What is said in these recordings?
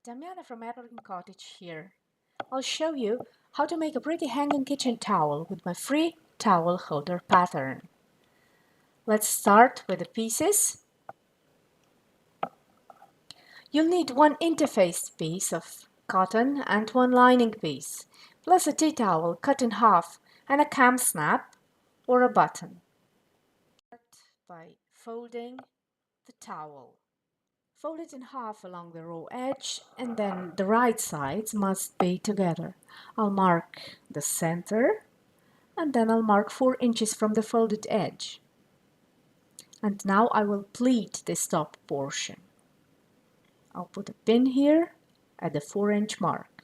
Damiana from Appleton Cottage here. I'll show you how to make a pretty hanging kitchen towel with my free towel holder pattern. Let's start with the pieces. You'll need one interfaced piece of cotton and one lining piece, plus a tea towel cut in half and a cam snap or a button. Start by folding the towel. Fold it in half along the raw edge and then the right sides must be together. I'll mark the center and then I'll mark 4 inches from the folded edge. And now I will pleat this top portion. I'll put a pin here at the 4-inch mark.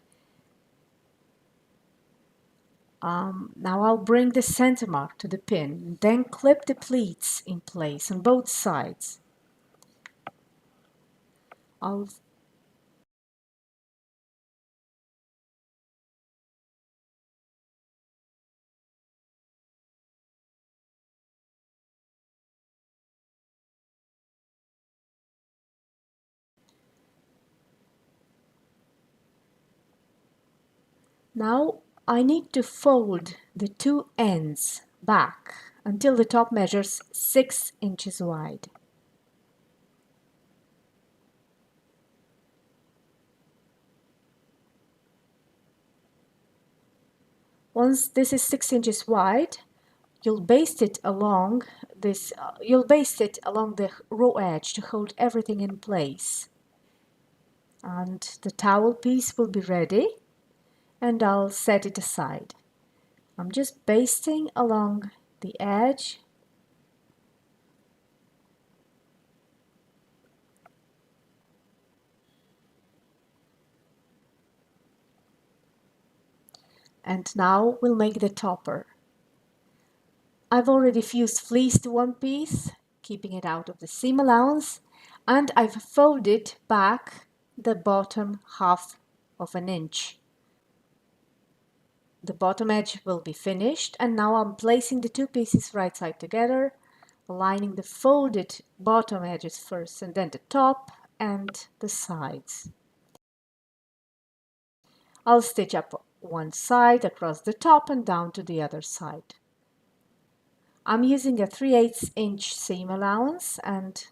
Now I'll bring the center mark to the pin, then clip the pleats in place on both sides. Now I need to fold the two ends back until the top measures 6 inches wide. Once this is 6 inches wide, you'll baste it along the raw edge to hold everything in place. And the towel piece will be ready, and I'll set it aside. I'm just basting along the edge. And now we'll make the topper. I've already fused fleece to one piece, keeping it out of the seam allowance, and I've folded back the bottom half of an inch. The bottom edge will be finished, and now I'm placing the two pieces right side together, aligning the folded bottom edges first and then the top and the sides. I'll stitch up one side across the top and down to the other side. I'm using a 3/8 inch seam allowance, and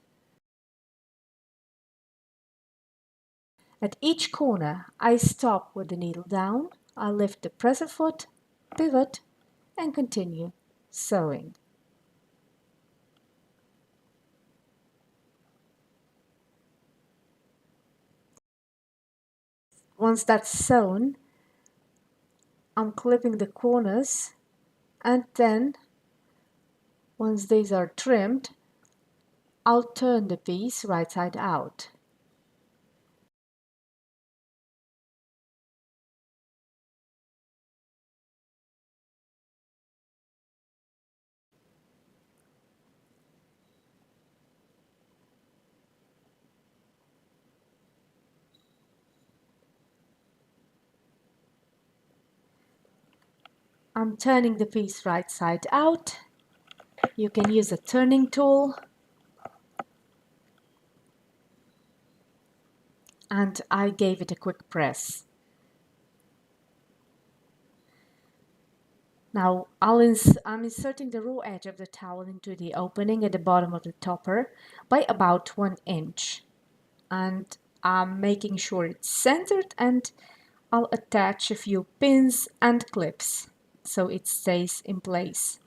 at each corner I stop with the needle down, I lift the presser foot, pivot and continue sewing. Once that's sewn, I'm clipping the corners, and then once these are trimmed, I'll turn the piece right side out. I'm turning the piece right side out. You can use a turning tool, and I gave it a quick press. Now I'm inserting the raw edge of the towel into the opening at the bottom of the topper by about 1 inch, and I'm making sure it's centered, and I'll attach a few pins and clips so it stays in place.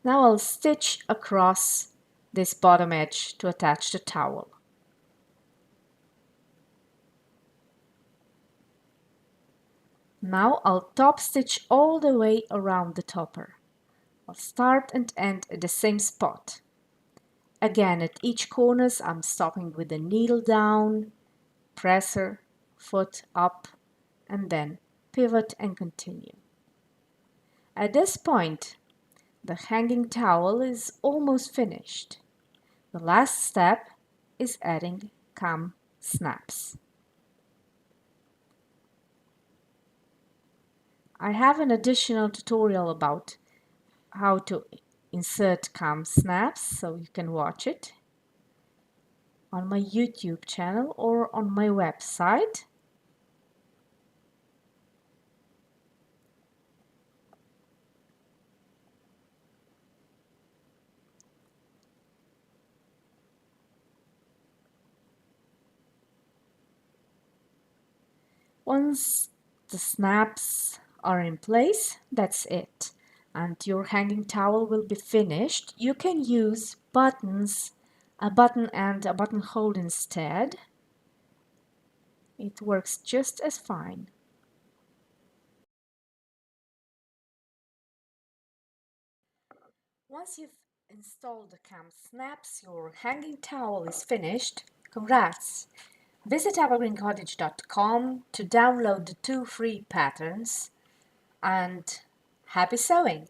Now I'll stitch across this bottom edge to attach the towel. Now I'll top stitch all the way around the topper. I'll start and end at the same spot. Again, at each corners I'm stopping with the needle down, presser, foot up, and then pivot and continue. At this point, the hanging towel is almost finished. The last step is adding cam snaps. I have an additional tutorial about how to insert cam snaps, so you can watch it. on my YouTube channel or on my website. Once the snaps are in place, that's it. And your hanging towel will be finished. You can use buttons, a button and a buttonhole instead. It works just as fine. Once you've installed the cam snaps, your hanging towel is finished. Congrats! Visit evergreencottage.com to download the 2 free patterns and happy sewing!